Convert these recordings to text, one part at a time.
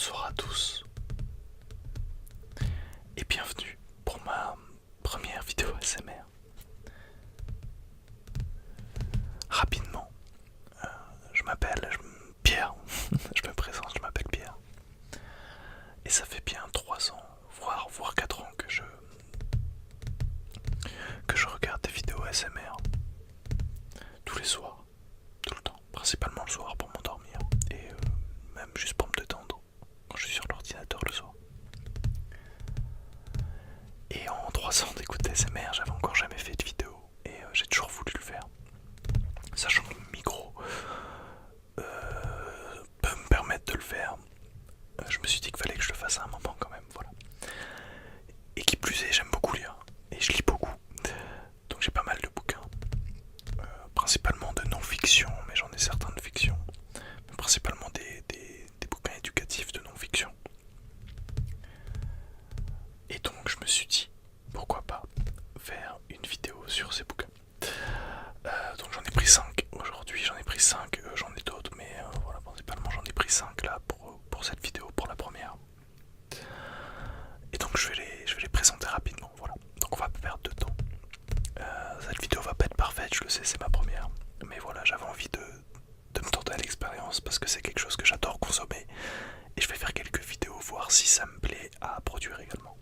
Bonsoir à tous et bienvenue pour ma première vidéo ASMR. Rapidement, je m'appelle Pierre, je me présente, je m'appelle Pierre. Et ça fait bien 3 ans, voire 4 ans que je regarde des vidéos ASMR. Tous les soirs, tout le temps, principalement le soir pour m'endormir et même juste pour me détendre quand je suis sur l'ordinateur le soir. Et en 3 ans d'écoute ASMR, j'avais encore jamais fait de vidéo et j'ai toujours voulu le faire. Sachant que le micro peut me permettre de le faire, je me suis dit qu'il fallait que je le fasse à un moment quand même, voilà. Et qui plus est, j'aime beaucoup lire et je lis beaucoup. Donc j'ai pas mal de bouquins, principalement de non-fiction, mais j'en ai certains de fiction, mais principalement des bouquins éducatifs de non-fiction. Et donc je me suis dit, pourquoi pas faire une vidéo sur ces bouquins. Donc j'en ai pris 5 aujourd'hui, j'en ai pris 5, j'en ai d'autres, mais voilà, principalement j'en ai pris 5 là pour cette vidéo, pour la première. Et donc je vais les présenter rapidement, voilà. Donc on va pas perdre de temps. Cette vidéo va pas être parfaite, je le sais, c'est ma première. Mais voilà, j'avais envie de me tenter à l'expérience parce que c'est quelque chose que j'adore consommer. Et je vais faire quelques vidéos, voir si ça me plaît à produire également.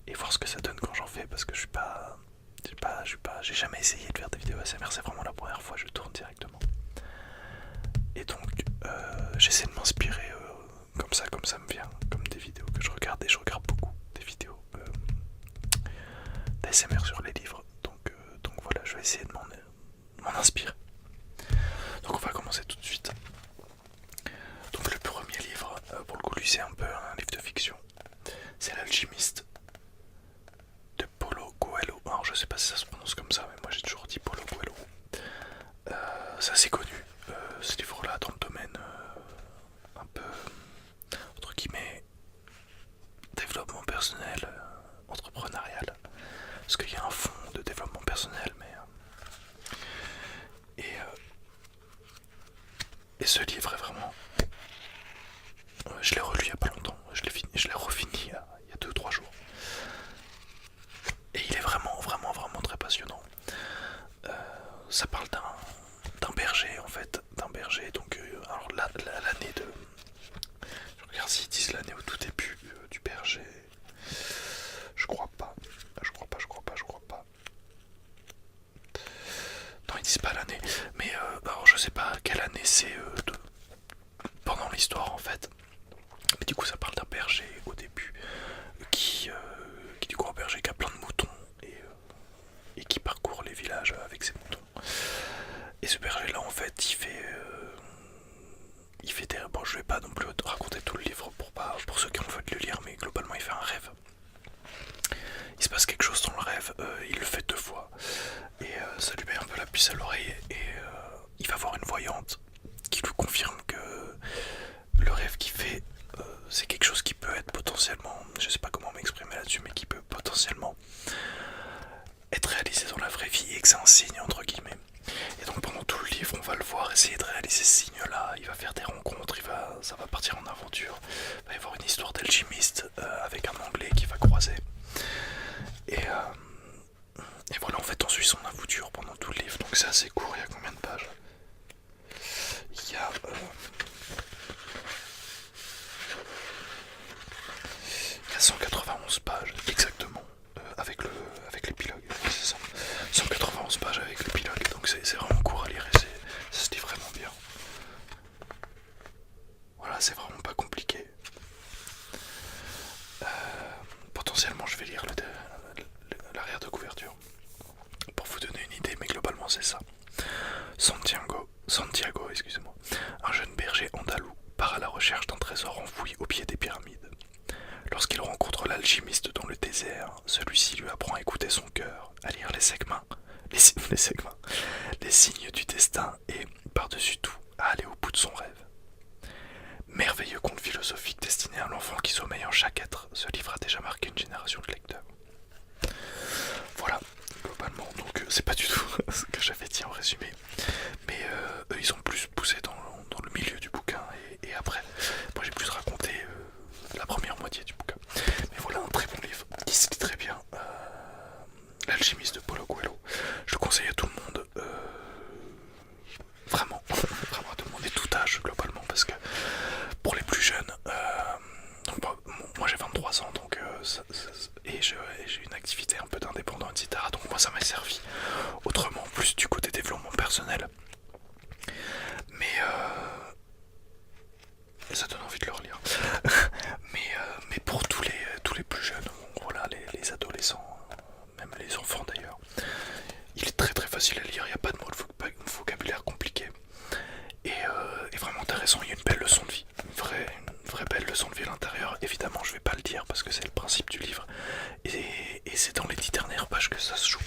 Et voir ce que ça donne quand j'en fais, parce que j'ai jamais essayé de faire des vidéos ASMR, c'est vraiment la première fois que je tourne directement. Et donc j'essaie de m'inspirer comme ça me vient, comme des vidéos que je regarde, et je regarde beaucoup des vidéos d'ASMR sur les livres. Donc voilà, je vais essayer de m'en inspirer. Donc on va commencer tout de suite. Donc le premier livre, pour le coup lui c'est un peu un livre de fiction, c'est L'Alchimiste de Paulo Coelho. Alors je sais pas si ça se prononce comme ça, mais moi j'ai toujours dit Paulo Coelho. C'est assez connu, ce livre-là, dans le domaine un peu, entre guillemets, développement personnel, entrepreneurial. Parce qu'il y a un fond de développement personnel, mais... Et ce livre est vraiment... je l'ai relu il y a pas longtemps, je l'ai refini il y a 2-3 jours. Et il est vraiment très passionnant. Ça parle d'un berger en fait, d'un berger. Donc alors l'année de... Je regarde s'ils disent l'année au tout début du berger. Je crois pas. Non, ils disent pas l'année. Mais alors je sais pas quelle année c'est pendant l'histoire en fait. Mais du coup ça parle d'un berger au début qui du coup un berger qui a plein de moutons et qui parcourt les villages avec ses moutons. Et ce berger là en fait il fait des... Bon, je vais pas non plus raconter tout le livre pour ceux qui ont envie de le lire, mais globalement il fait un rêve. Il se passe quelque chose dans le rêve, il le fait 2 fois et ça lui met un peu la puce à l'oreille et il va voir une voyante qui lui confirme que le rêve qu'il fait c'est quelque chose qui peut être potentiellement, je sais pas comment m'exprimer là-dessus, mais qui peut potentiellement être réalisé dans la vraie vie et que c'est un signe entre guillemets. Et donc pendant tout le livre on va le voir essayer de réaliser ce signe là, il va faire des rencontres, ça va partir en aventure, il va y avoir une histoire d'alchimiste avec un anglais qui va croiser et voilà, en fait on suit son aventure pendant tout le livre, donc c'est assez court. Il y a combien de pages? Il y a 191 pages exactement, avec l'épilogue, c'est ça, 191 pages avec l'épilogue, donc c'est vraiment court à lire et ça se lit vraiment bien. Voilà, c'est vraiment pas compliqué. Potentiellement je vais lire l'arrière de couverture pour vous donner une idée, mais globalement c'est ça. Santiago, excusez-moi, un jeune berger andalou part à la recherche d'un trésor enfoui au pied des pyramides. Lorsqu'il rencontre l'alchimiste dans le désert, celui-ci lui apprend à écouter son cœur, à lire les signes du destin et, par-dessus tout, à aller au bout de son rêve. Merveilleux conte philosophique destiné à l'enfant qui sommeille en chaque être, ce livre a déjà marqué une génération de lecteurs. Voilà, globalement, donc c'est pas du tout ce que j'avais dit en résumé, mais eux ils ont plus poussé dans le milieu du bouquin et après, moi j'ai plus raconté évidemment je vais pas le dire parce que c'est le principe du livre, et c'est dans les 10 dernières pages que ça se joue.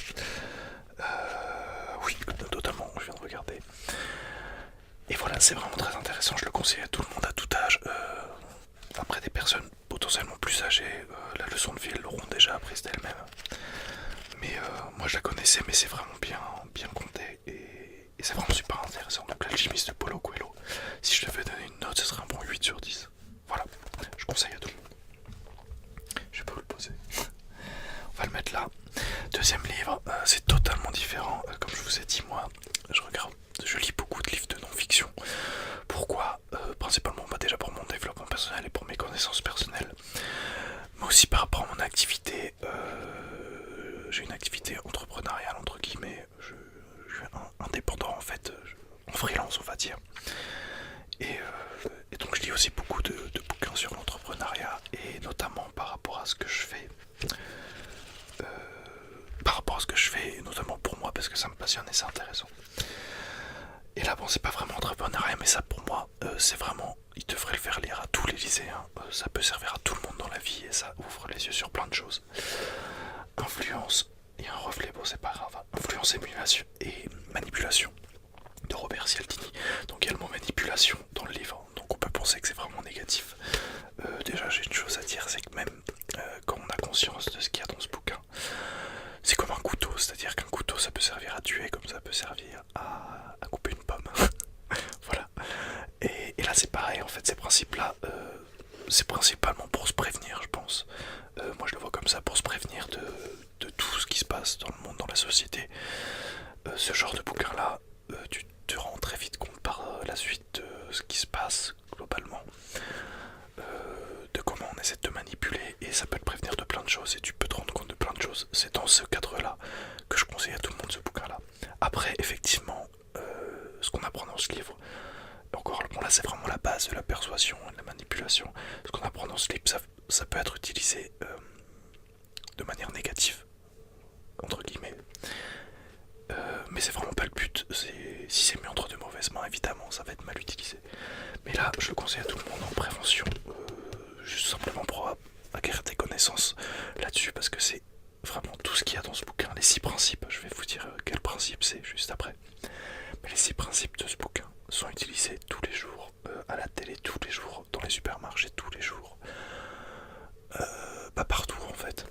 Oui, totalement, je viens de regarder. Et voilà, c'est vraiment très intéressant, je le conseille à tout le monde, à tout âge. Après, des personnes potentiellement plus âgées, la leçon de vie, elles l'auront déjà apprise d'elles-mêmes. Mais moi je la connaissais, mais c'est vraiment bien compté, et c'est vraiment super intéressant. Donc l'alchimiste de Paulo Coelho, si je devais donner une note, ce serait un bon 8 sur 10. Voilà, je conseille à tout le monde. Je vais pas vous le poser. On va le mettre là. Deuxième livre, c'est totalement différent. Comme je vous ai dit, moi, je lis beaucoup de livres de non-fiction. Pourquoi principalement déjà pour mon développement personnel et pour mes connaissances personnelles, mais aussi par rapport à mon activité. J'ai une activité entrepreneuriale entre guillemets. Je suis indépendant en fait, en freelance on va dire. Et donc je lis aussi beaucoup de bouquins sur l'entrepreneuriat, et notamment par rapport à ce que je fais. Et notamment pour moi parce que ça me passionne et c'est intéressant. Et là bon, c'est pas vraiment entrepreneuriat, mais ça pour moi c'est vraiment, il devrait le faire lire à tous les lycéens. Ça peut servir à tout le monde dans la vie et ça ouvre les yeux sur plein de choses. Influence, il y a un reflet, bon c'est pas grave. Influence et manipulation de Robert Cialdini. Donc il y a le mot manipulation dans le livre, donc on peut penser que c'est vraiment négatif. Déjà j'ai une chose à dire, c'est que même quand on a conscience de ce qu'il y a dans ce bouquin, c'est comme un couteau, c'est-à-dire qu'un couteau ça peut servir à tuer comme ça peut servir à couper une pomme. Voilà. Et là c'est pareil en fait, ces principes-là, c'est principalement pour se prévenir, je pense. Moi je le vois comme ça, pour se prévenir de tout ce qui se passe dans le monde, dans la société. Ce genre de bouquin-là, tu te rends très vite compte par la suite de ce qui se passe globalement, de comment on essaie de te manipuler, et ça peut te prévenir de plein de choses et tu peux te rendre compte de plein de choses. C'est dans ce cadre-là que je conseille à tout le monde ce bouquin-là. Après, effectivement, ce qu'on apprend dans ce livre, encore bon là c'est vraiment la base de la persuasion et de la manipulation. Ce qu'on apprend dans ce livre, ça peut être utilisé de manière négative, entre guillemets. Mais c'est vraiment pas le but. Si c'est mis entre de mauvaises mains, évidemment ça va être mal utilisé. Mais là je le conseille à tout le monde en prévention, juste simplement pour acquérir des connaissances là-dessus, parce que c'est vraiment tout ce qu'il y a dans ce bouquin. Les 6 principes, je vais vous dire quel principe c'est juste après. Mais les 6 principes de ce bouquin sont utilisés tous les jours, à la télé, tous les jours, dans les supermarchés, tous les jours. Pas partout en fait.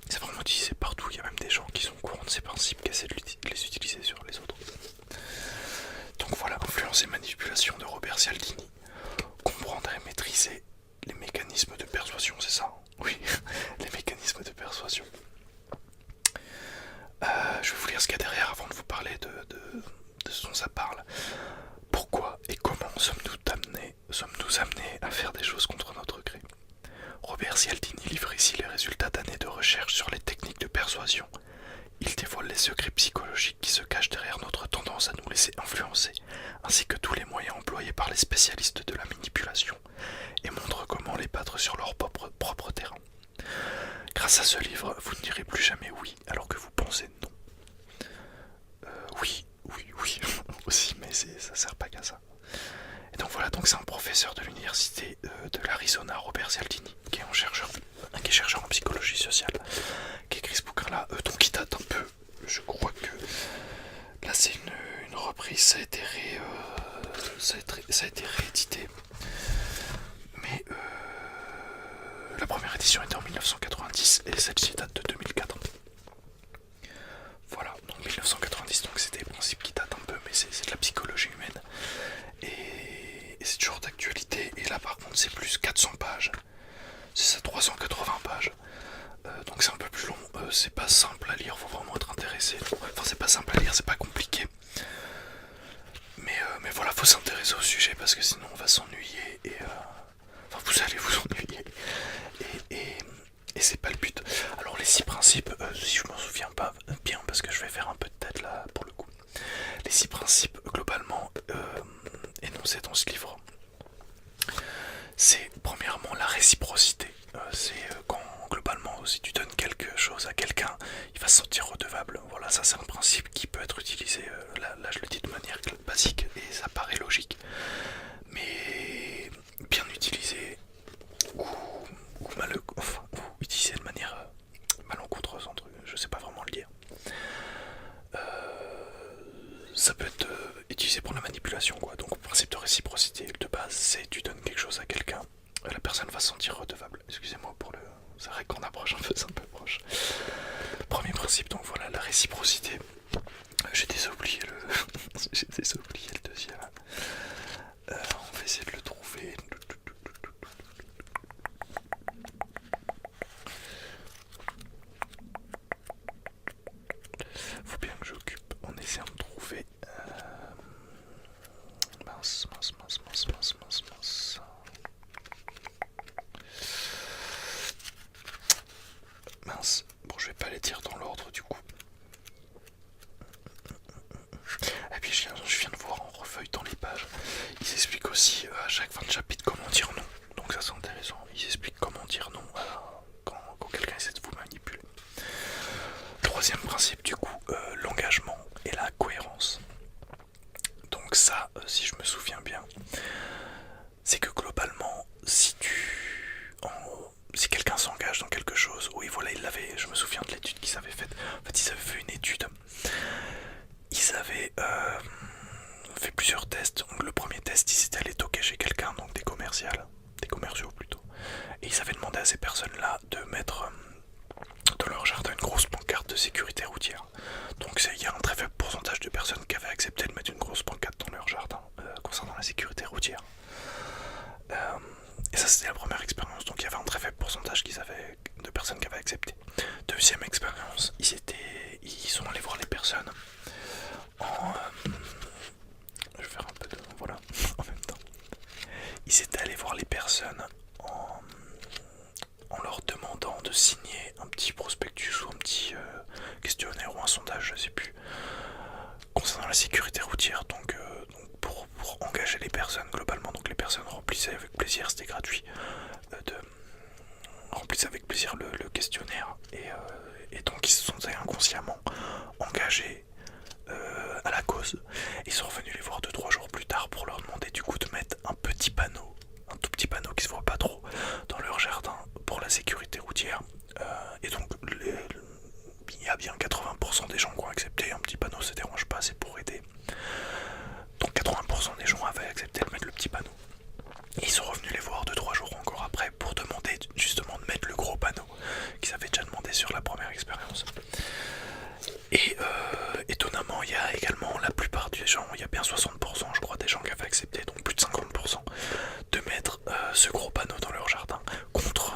C'est vraiment utilisé partout, il y a même des gens qui sont au courant de ces principes, qui essaient de les utiliser sur les autres. Donc voilà, influence et manipulation de Robert Cialdini. Comprendre et maîtriser les mécanismes de persuasion, c'est ça? Oui, les mécanismes de persuasion. Je vais vous lire ce qu'il y a derrière avant de vous parler de ce dont ça parle. Pourquoi et comment sommes-nous amenés à faire des choses contre notre gré? Robert Cialdini livre ici les résultats d'années de recherche sur les techniques de persuasion. Il dévoile les secrets psychologiques qui se cachent derrière notre tendance à nous laisser influencer, ainsi que tous les moyens employés par les spécialistes de la manipulation, et montre comment les battre sur leur propre terrain. Grâce à ce livre, vous ne direz plus jamais oui alors que vous pensez non. Oui, aussi, mais ça sert pas qu'à ça. Et donc voilà, donc c'est un professeur de l'université de l'Arizona, Robert Cialdini, qui est chercheur en psychologie sociale, qui écrit ce bouquin-là, donc il date un peu. Je crois que là c'est une reprise, ça a été réédité. Mais la première édition était en 1990 et celle-ci date de 2004. Voilà, donc 1990, donc c'est des principes qui datent un peu, mais c'est de la psychologie humaine. Et c'est toujours d'actualité. Et là par contre c'est plus 400 pages. C'est ça, 380 pages. Donc c'est un peu plus long. C'est pas simple à lire, faut vraiment être intéressé. Enfin c'est pas simple à lire, c'est pas compliqué. Mais voilà, faut s'intéresser au sujet parce que sinon on va s'ennuyer. Enfin vous allez vous ennuyer. Et c'est pas le but. Alors les 6 principes, si je m'en souviens pas bien, parce que je vais faire un peu de tête là pour le coup. Les 6 principes globalement énoncés dans ce livre, c'est premièrement la réciprocité. C'est quand globalement si tu donnes quelque chose à quelqu'un, il va se sentir redevable. Voilà, ça c'est un principe qui peut être utilisé, là je le dis de manière basique et ça paraît logique. Mais bien utilisé ou commerciales, des commerciaux plutôt, et ils avaient demandé à ces personnes-là de mettre dans leur jardin une grosse pancarte de sécurité routière. Donc il y a un très faible pourcentage de personnes qui avaient accepté de mettre une grosse pancarte dans leur jardin concernant la sécurité routière. Et ça c'était la première expérience, donc il y avait un très faible pourcentage de personnes qui avaient accepté. Deuxième expérience, ils sont allés voir les personnes je vais faire un peu de... voilà, en même temps. Ils étaient allés voir les personnes en leur demandant de signer un petit prospectus ou un petit questionnaire ou un sondage, je sais plus, concernant la sécurité routière. Donc pour engager les personnes globalement, donc les personnes remplissaient avec plaisir, c'était gratuit, remplissaient avec plaisir le questionnaire et donc ils se sont inconsciemment engagés à la cause. Ils sont revenus les voir 2-3 jours plus tard pour leur demander du coup de mettre un petit panneau, un tout petit panneau qui se voit pas trop dans leur jardin pour la sécurité routière. Et donc il y a bien 80% des gens qui ont accepté. Un petit panneau ça dérange pas, c'est pour aider. Donc 80% des gens avaient accepté de mettre le petit panneau. Et ils sont revenus les voir 2-3 jours encore après pour demander justement de mettre le gros panneau qu'ils avaient déjà demandé sur la première expérience. Et étonnamment, il y a également la plupart des gens, il y a bien 60% je crois des gens qui avaient accepté, donc plus de 50%, de mettre ce gros panneau dans leur jardin, contre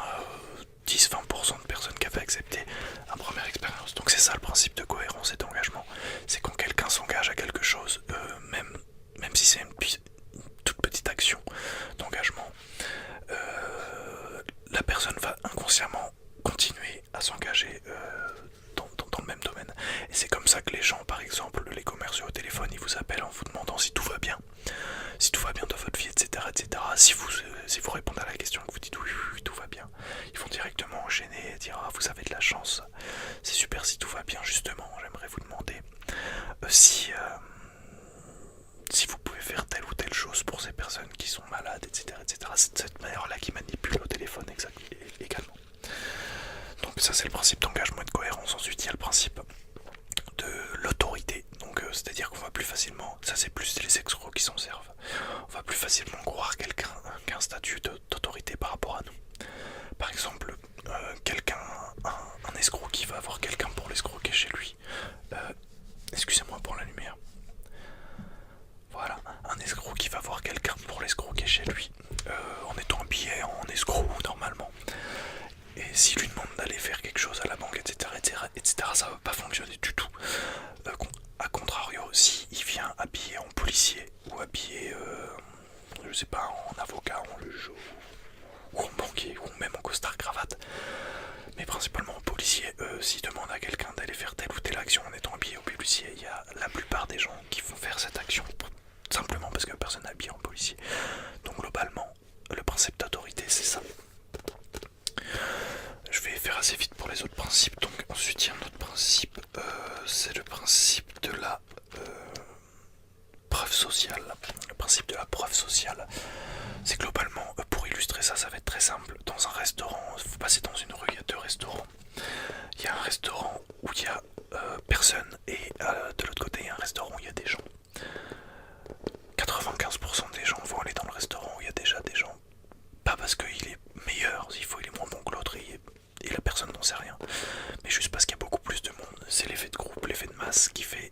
10-20% de personnes qui avaient accepté la première expérience. Donc c'est ça le principe de cohérence et d'engagement, c'est quand quelqu'un s'engage à quelque chose, même si c'est une toute petite action d'engagement, la personne va inconsciemment continuer à s'engager dans le même domaine. Et c'est comme ça que les gens, par exemple, les commerciaux au téléphone, ils vous appellent en vous demandant si tout va bien dans votre vie, etc. etc. Si vous répondez à la question et que vous dites oui, tout va bien, ils vont directement enchaîner et dire ah, vous avez de la chance, c'est super si tout va bien. Justement, j'aimerais vous demander si vous pouvez faire telle ou telle chose pour ces personnes qui sont malades, etc. etc. C'est de cette manière-là qu'ils manipulent au téléphone également. Donc ça c'est le principe d'engagement et de cohérence. Ensuite il y a le principe de l'autorité. Donc c'est-à-dire qu'on va plus facilement, ça c'est plus les escrocs qui s'en servent, on va plus facilement croire quelqu'un qui a un statut d'autorité par rapport à nous. Par exemple, un escroc qui va avoir quelqu'un pour l'escroquer chez lui. Excusez-moi pour la lumière. Voilà, un escroc qui va voir quelqu'un pour l'escroquer chez lui, en étant habillé en escroc normalement. Et s'il lui demande d'aller faire quelque chose à la banque, etc., ça va pas fonctionner du tout. A contrario, s'il vient habillé en policier ou habillé, je sais pas, en avocat, en juge ou en banquier ou même en costard cravate, mais principalement en policier, s'il demande à quelqu'un d'aller faire telle ou telle action en étant habillé en policier, il y a la plupart des gens qui vont faire cette action simplement parce que personne n'est habillé en policier. Donc globalement, le principe d'autorité, c'est ça. Je vais faire assez vite pour les autres principes. Donc ensuite il y a un autre principe, c'est le principe de la preuve sociale. Le principe de la preuve sociale, c'est globalement, pour illustrer ça, ça va être très simple. Dans un restaurant, vous passez dans une rue, il y a deux restaurants. Il y a un restaurant où il y a personne et de l'autre côté il y a un restaurant où il y a des gens. 95% des gens vont aller dans le restaurant où il y a déjà des gens. Pas parce qu'il est meilleur, il est moins bon que l'autre et la personne n'en sait rien, mais juste parce qu'il y a beaucoup plus de monde. C'est l'effet de groupe, l'effet de masse qui fait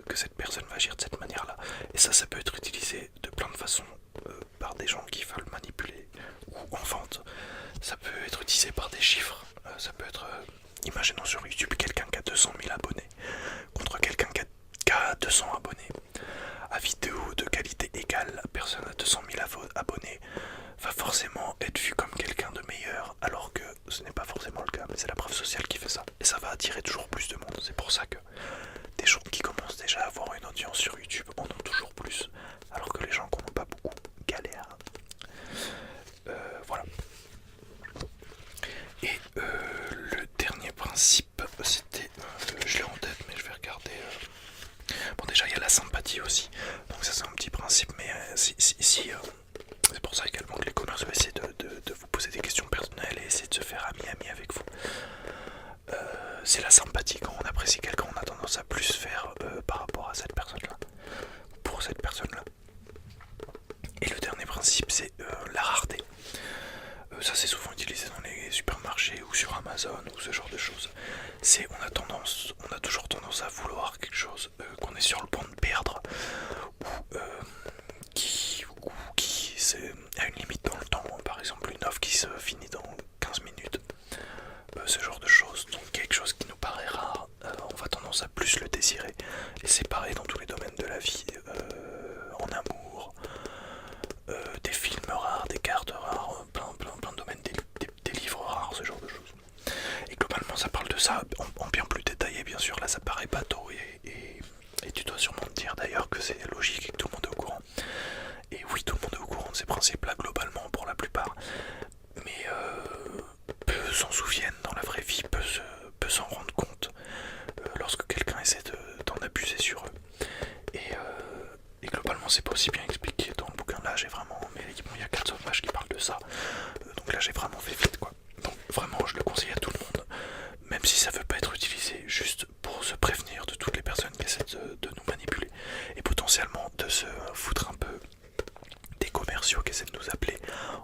que cette personne va agir de cette manière-là. Et ça peut être utilisé de plein de façons par des gens qui veulent manipuler ou en vente. Ça peut être utilisé par des chiffres. Ça peut être, imaginons sur YouTube quelqu'un qui a 200 000 abonnés contre quelqu'un qui a 200 abonnés. À vidéo de qualité égale, la personne à 200 000 abonnés va forcément être vu comme quelqu'un de meilleur, alors que ce n'est pas forcément le cas, mais c'est la preuve sociale qui fait ça. Et ça va attirer toujours plus de monde. C'est pour ça que des gens qui commencent déjà à avoir une audience sur YouTube en ont toujours plus, alors que les gens qui n'en ont pas beaucoup galèrent. Voilà. Et le dernier principe, c'était, je l'ai en tête, mais je vais regarder. Bon, déjà il y a la sympathie aussi, donc ça c'est un petit principe, mais c'est pour ça également que les commerciaux essaient de vous poser des questions personnelles et essaient de se faire ami avec vous. C'est la sympathie. Quand on apprécie quelqu'un, on a la rareté. Ça c'est souvent utilisé dans les supermarchés ou sur Amazon ou ce genre de choses. On a toujours tendance à vouloir quelque chose qu'on est sur le point de perdre ou qui a une limite dans le temps. Par exemple une offre qui se finit dans 15 minutes. Ce genre de choses. Donc quelque chose qui nous paraît rare, on va tendance à plus le désirer. Et c'est pareil dans tous les domaines de la vie. En amour, des films rares, des cartes rares, plein de domaines, des livres rares, ce genre de choses. Et globalement ça parle de ça en bien plus détaillé bien sûr. Là ça paraît bateau et tu dois sûrement te dire d'ailleurs que c'est logique et que tout le monde est au courant. Et oui, tout le monde est au courant de ces principes là globalement pour la plupart. Mais peu s'en souviennent dans la vraie vie, peu s'en rendre compte lorsque quelqu'un essaie d'en abuser sur eux. Et globalement c'est pas aussi bien expliqué dans le bouquin. Là j'ai vraiment, mais bon, il y a 400 pages qui parlent de ça, donc là j'ai vraiment fait vite quoi. Donc vraiment je le conseille à tout le monde, même si ça veut pas être utilisé, juste pour se prévenir de toutes les personnes qui essaient de nous manipuler et potentiellement de se foutre un peu des commerciaux qui essaient de nous appeler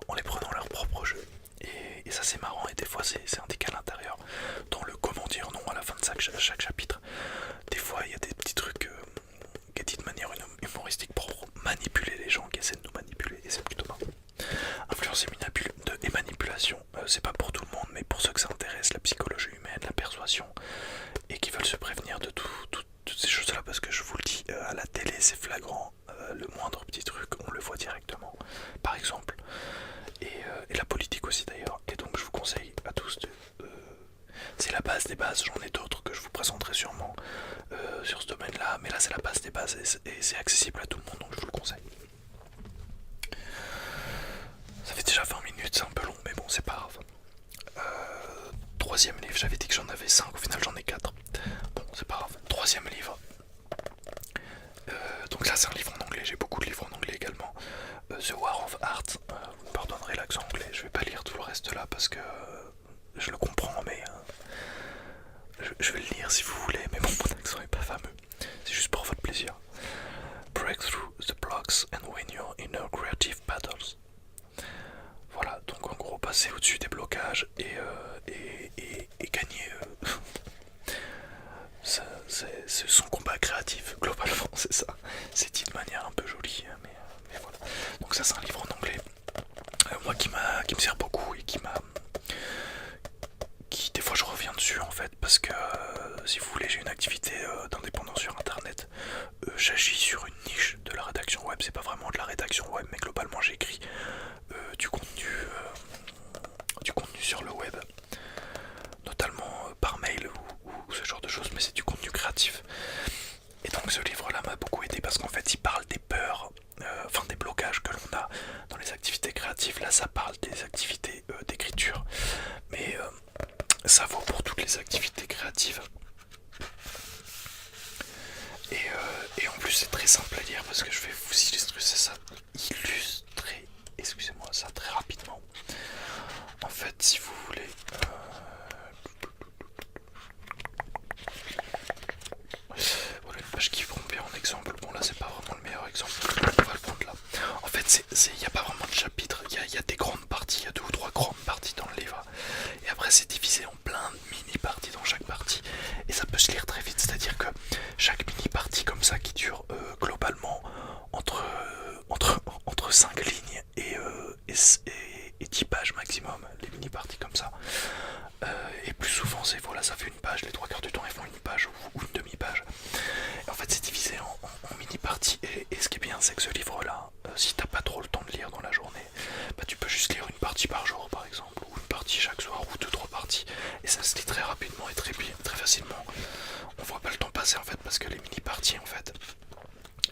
en les prenant leur propre jeu. Et ça c'est marrant, et des fois c'est indiqué à l'intérieur dans le comment dire non à la fin de chaque chapitre. Des fois il y a des petits trucs qui est dit de manière humoristique pour manipuler les gens qui essaient de nous manipuler, et c'est plutôt marrant. Influence et manipulation, c'est pas pour tout le monde, mais pour ceux que ça intéresse, la psychologie humaine, la persuasion, et qui veulent se prévenir de toutes ces choses-là, parce que je vous le dis, à la télé c'est flagrant, le moindre petit truc, on le voit directement, par exemple, et la politique aussi d'ailleurs, et donc je vous conseille à tous c'est la base des bases, j'en ai d'autres que je vous présenterai sûrement sur ce domaine-là, mais là c'est la base des bases et c'est accessible à tout le monde, donc je vous le conseille. Ça fait déjà 20 minutes, c'est un peu long, mais bon, c'est pas grave. Troisième livre, j'avais dit que j'en avais 5, au final j'en ai 4. Bon, c'est pas grave. Troisième livre. Donc là c'est un livre en anglais, j'ai beaucoup de livres en anglais également. The War of Art, vous me pardonnerez l'accent anglais, je vais pas lire tout le reste là parce que je le comprends, mais je vais le lire si vous voulez, mais bon, mon accent est pas fameux. C'est juste pour votre plaisir. Break through the blocks and win your inner creative battles. Voilà, donc en gros passer au-dessus des blocages et gagner son combat créatif, globalement c'est ça. C'est dit de manière un peu jolie, mais voilà. Donc ça c'est un livre en anglais, moi qui me sert beaucoup et qui des fois je reviens dessus en fait, parce que si vous voulez j'ai une activité d'indépendant sur internet. J'agis sur une niche de la rédaction web, c'est pas vraiment de la rédaction web, mais globalement j'écris du contenu sur le web, notamment par mail ou ce genre de choses, mais c'est du contenu créatif. Et donc ce livre-là m'a beaucoup aidé parce qu'en fait il parle des peurs, enfin des blocages que l'on a dans les activités créatives. Là ça parle des activités d'écriture, mais ça vaut pour toutes les activités créatives. Et en plus c'est très simple à lire parce que je vais vous illustrer, excusez-moi, ça très rapidement. En fait, si vous voulez, voilà une page qui prend bien en exemple. Bon là c'est pas vraiment le meilleur exemple, on va le prendre là. En fait il n'y a pas vraiment de chapitre, il y a des grandes parties, il y a 2 ou 3 grandes parties dans le livre. Et après c'est divisé en plein de mini-parties dans chaque partie. Et ça peut se lire très vite, c'est-à-dire que chaque mini-partie comme ça qui dure globalement entre 5 lignes et 10 pages maximum, les mini-parties comme ça. Et plus souvent c'est voilà, ça fait une page, les 3 quarts du temps ils font une page ou une demi-page. En fait c'est divisé en mini-parties et ce qui est bien c'est que ce livre là, si t'as pas trop le temps de lire dans la journée, bah tu peux juste lire une partie par jour par exemple, ou une partie chaque soir, ou 2-3 parties, et ça se lit très rapidement et très facilement. On voit pas le temps passer en fait, parce que les mini-parties en fait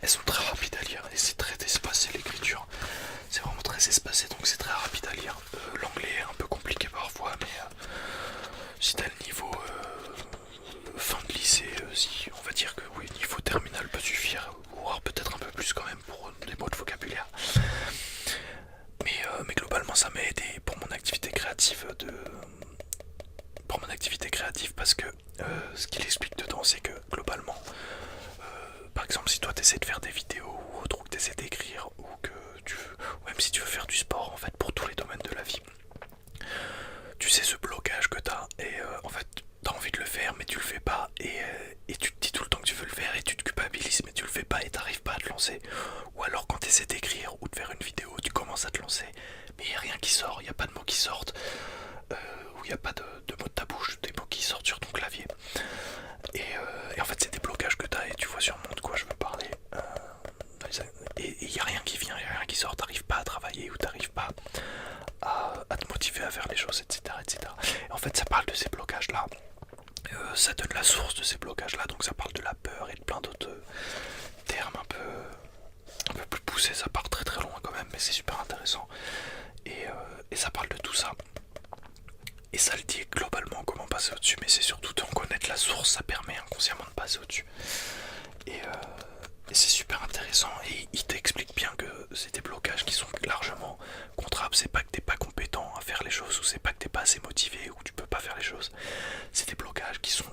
elles sont très rapides à lire et c'est très espacé l'écriture, c'est vraiment très espacé, donc c'est très rapide à lire. L'anglais est un peu compliqué parfois, mais si t'as le niveau fin de lycée, si on va dire que oui, niveau terminal peut suffire, voire peut-être un peu plus quand même pour des mots de vocabulaire. Mais globalement ça m'a aidé pour mon activité créative parce que ce qu'il explique dedans c'est que globalement par exemple si toi tu essaies de faire des vidéos ou autre, ou que tu essaies d'écrire, ou même si tu veux faire du sport en il n'y a rien qui sort, il n'y a pas de mots qui sortent, ou il n'y a pas de mots de ta bouche, des mots qui sortent sur ton clavier. Et en fait c'est des blocages que tu as et tu vois sûrement de quoi je veux parler. Et il n'y a rien qui vient, il n'y a rien qui sort, t'arrives pas à travailler ou t'arrives pas à te motiver à faire les choses, etc. etc. Et en fait ça parle de ces blocages là. Ça donne la source de ces blocages là, donc ça parle de la peur et de plein d'autres termes un peu plus poussés, ça part très très loin quand même, mais c'est super intéressant. Et ça parle de tout ça. Et ça le dit globalement comment passer au-dessus, mais c'est surtout d'en connaître la source, ça permet inconsciemment de passer au-dessus. Et c'est super intéressant, et il t'explique bien que c'est des blocages qui sont largement contrables, c'est pas que t'es pas compétent à faire les choses, ou c'est pas que t'es pas assez motivé, ou tu peux pas faire les choses, c'est des blocages qui sont...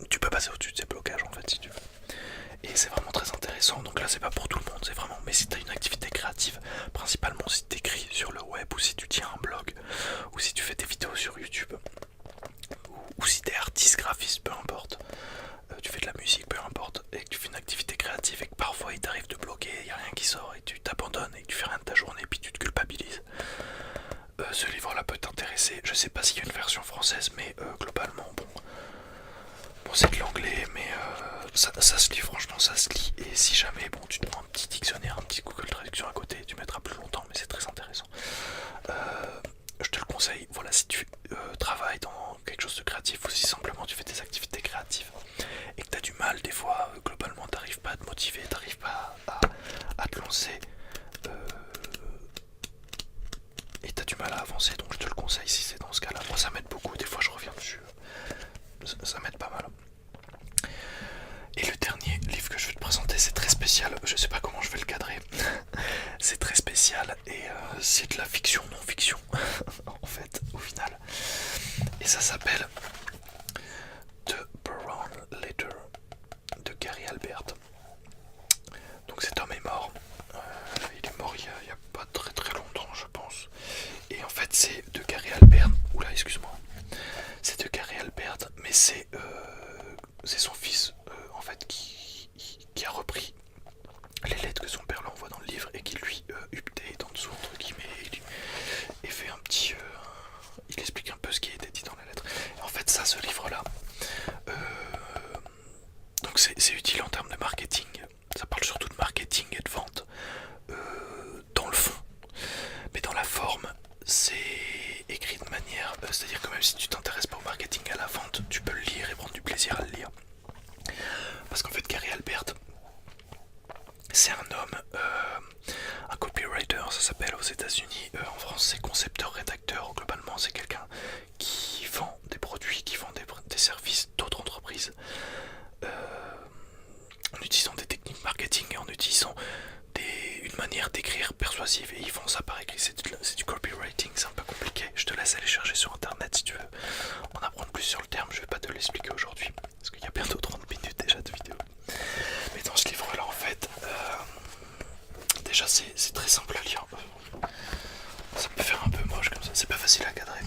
tu peux passer au-dessus de ces blocages en fait si tu veux. Et c'est vraiment très intéressant, donc là c'est pas pour tout le monde, c'est vraiment, mais si t'as une activité créative, principalement si t'écris sur le web, ou si tu tiens un blog, ou si tu fais des vidéos sur YouTube, ou si t'es artiste, graphiste, peu importe, tu fais de la musique, peu importe, et que tu fais une activité créative et que parfois il t'arrive de bloquer, il n'y a rien qui sort et tu t'abandonnes et que tu fais rien de ta journée et puis tu te culpabilises, ce livre là peut t'intéresser. Je sais pas s'il y a une version française, mais globalement bon c'est de l'anglais, mais ça se lit, franchement ça se lit. Et si jamais bon tu te prends un petit dictionnaire, un petit Google Traduction à côté, tu mettras plus longtemps, mais c'est très intéressant. Je te le conseille, voilà, si tu travailles dans quelque chose de créatif, ou si simplement tu fais des activités créatives et que tu as du mal des fois, globalement t'arrives pas à te motiver, t'arrives pas à te lancer, et t'as du mal à avancer, donc je te le conseille si c'est dans ce cas là. Moi ça m'aide beaucoup, des fois je reviens dessus, ça m'aide pas mal. Et le dernier livre que je vais te présenter, c'est très spécial, je sais pas comment je vais le cadrer. C'est très spécial et c'est de la fiction non-fiction en fait au final. Et ça s'appelle The Brown Letter de Gary Albert. Donc cet homme est mort, il est mort il y a pas très très longtemps je pense. Et en fait c'est de Gary Albert, oula excuse-moi, c'est de Gary Albert, mais c'est son fils en fait qui a repris les lettres que son père lui envoie dans le livre et qui lui update en dessous entre guillemets et fait un petit il explique un peu ce qui était dit dans la lettre. Et en fait ça, ce livre là donc c'est utile en termes de marketing, ça parle surtout de marketing et de vente dans le fond, mais dans la forme c'est écrit de manière c'est à dire que même si tu t'intéresses pas au marketing et à la vente, tu peux le lire et prendre du plaisir à le lire, parce qu'en fait Gary Albert c'est un homme, un copywriter ça s'appelle aux États-Unis, en France c'est concepteur-rédacteur, globalement c'est quelqu'un qui vend des produits, qui vend des services d'autres entreprises en utilisant des techniques marketing et en utilisant une manière d'écrire persuasive, et ils font ça par écrit, c'est du copywriting, c'est un peu compliqué, je te laisse aller chercher sur internet si tu veux en apprendre plus sur le terme, je vais pas te l'expliquer aujourd'hui parce qu'il y a bientôt 30 minutes déjà de vidéo. Mais dans ce livre là en fait déjà c'est très simple à lire, ça peut faire un peu moche comme ça, c'est pas facile à cadrer,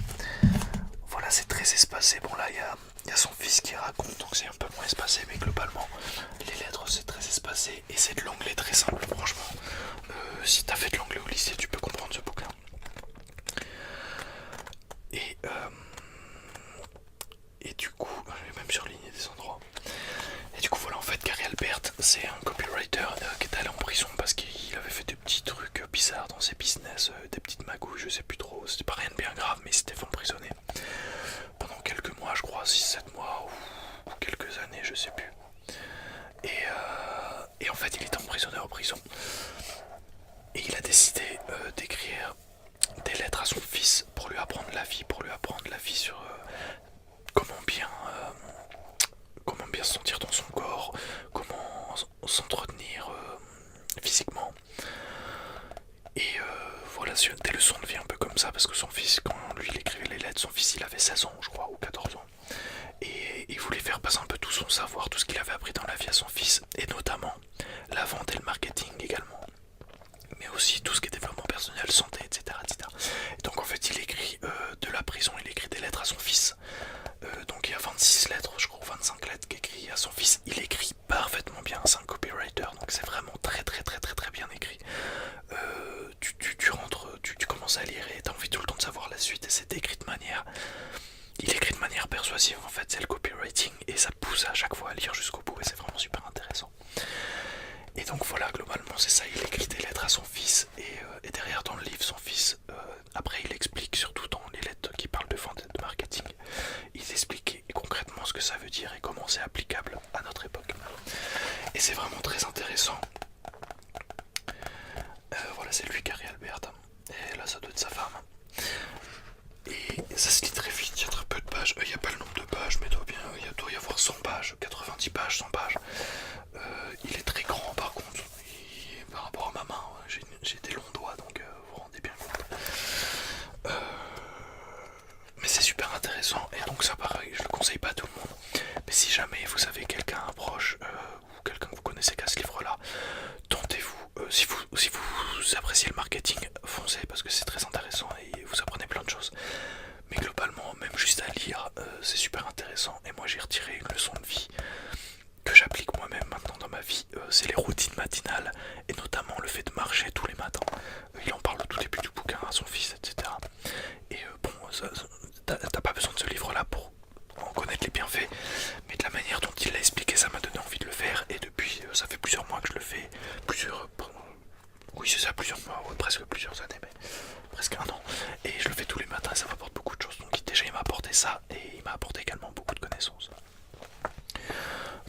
voilà c'est très espacé, bon là il y a son fils qui raconte donc c'est un peu moins espacé, mais globalement les lettres c'est très espacé et c'est de l'anglais très simple franchement. Si t'as fait de l'anglais au lycée tu peux comprendre ce bouquin. Et du coup je vais même surligner des endroits. Et du coup voilà, en fait Gary Albert c'est un copywriter qui est allé en prison parce qu'il avait fait des petits trucs bizarres dans ses business, des petites magouilles, je sais plus trop, c'était pas rien de bien grave, mais il s'était fait emprisonner pendant quelques mois, je crois 6-7 mois ou quelques années, je sais plus. Et en fait il était emprisonné en prison et il a décidé d'écrire des lettres à son fils pour lui apprendre la vie, sur comment bien se sentir dans son corps, comment s'entretenir physiquement. Et voilà, des leçons de vie un peu comme ça, parce que son fils, quand lui il écrivait les lettres, son fils il avait 16 ans je crois, ou 14 ans. Et il voulait faire passer un peu tout son savoir, tout ce qu'il avait appris dans la vie à son fils, et notamment la vente et le marketing également, mais aussi tout ce qui est développement personnel, santé, etc. etc. Et donc en fait il écrit de la prison, il écrit des lettres à son fils. Donc il y a 26 lettres, je crois, 25 lettres qu'écrit à son fils. Il écrit parfaitement bien, c'est un copywriter, donc c'est vraiment très très très très très bien écrit. commences à lire et t'as envie tout le temps de savoir la suite et c'est écrit de manière... Il écrit de manière persuasive en fait, c'est le copywriting et ça pousse à chaque fois à lire jusqu'au bout et c'est vraiment super intéressant. Et donc voilà, globalement c'est ça, il écrit des lettres à son fils et derrière dans le livre son fils, après il explique surtout dans les lettres qui parlent de vente et de marketing, il explique concrètement ce que ça veut dire et comment c'est applicable à notre époque. Et c'est vraiment très intéressant. Voilà, c'est lui Gary Albert, et là ça doit être sa femme. Et ça se lit très vite, il y a très peu de pages, il n'y a pas le nombre de pages, mais il doit y avoir 100 pages, 90 pages, 100 pages. Il est très grand par contre, par rapport à ma main, j'ai des longs doigts, donc vous vous rendez bien compte. Mais c'est super intéressant, et donc ça pareil, je le conseille pas à tout le monde. Mais si jamais vous avez quelqu'un proche, ou quelqu'un que vous connaissez qui a ce livre-là, tentez-vous, si vous appréciez le marketing, foncez parce que c'est très intéressant et vous apprenez plein de choses. Mais globalement, même juste à lire, c'est super intéressant. Et moi j'ai retiré une leçon de vie que j'applique moi-même maintenant dans ma vie, c'est les routines matinales et notamment le fait de marcher tous les matins. Il en parle au tout début du bouquin à son fils, etc. Et bon, t'as pas besoin de ce livre-là pour en connaître les bienfaits, mais de la manière dont il l'a expliqué, ça m'a donné envie de le faire. Et depuis, ça fait plusieurs mois que je le fais, oui c'est ça, plusieurs mois, ouais, presque plusieurs années, mais presque un an. Et je le fais tous les matins et ça m'apporte beaucoup de choses. Donc déjà il m'a apporté ça et il m'a apporté également beaucoup de connaissances.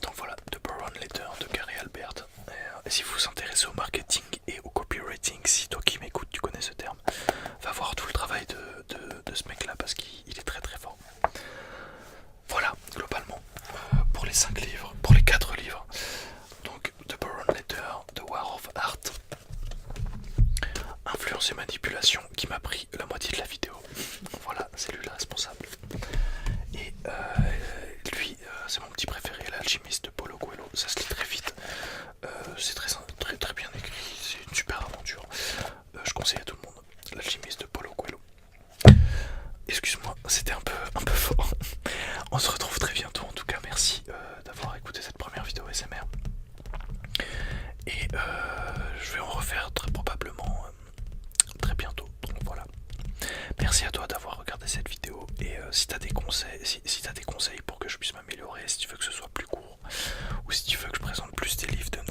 Donc voilà, The Brown Letter de Gary Albert. Et si vous vous intéressez au marketing et au copywriting, si toi qui m'écoutes tu connais ce terme, va voir tout le travail de ce mec là parce qu'il est très très fort. Voilà, globalement, pour les 5 livres, pour les 4 livres. Donc The Brown Letter, The War of Art, Influence et manipulation, qui m'a pris la moitié de la vidéo. Voilà, c'est lui le responsable. Et lui, c'est mon petit préféré, L'Alchimiste de Paulo Coelho. Ça se lit très vite, c'est très bien écrit, c'est une super aventure. Je conseille à tout le monde, L'Alchimiste de Paulo Coelho. Excuse-moi, c'était un peu fort. On se retrouve très bientôt, en tout cas merci d'avoir écouté cette première vidéo SMR. Et je vais en refaire très probablement très bientôt, donc voilà. Merci à toi d'avoir regardé cette vidéo et si tu as des conseils, si t'as des conseils pour que je puisse m'améliorer, si tu veux que ce soit plus court ou si tu veux que je présente plus des livres de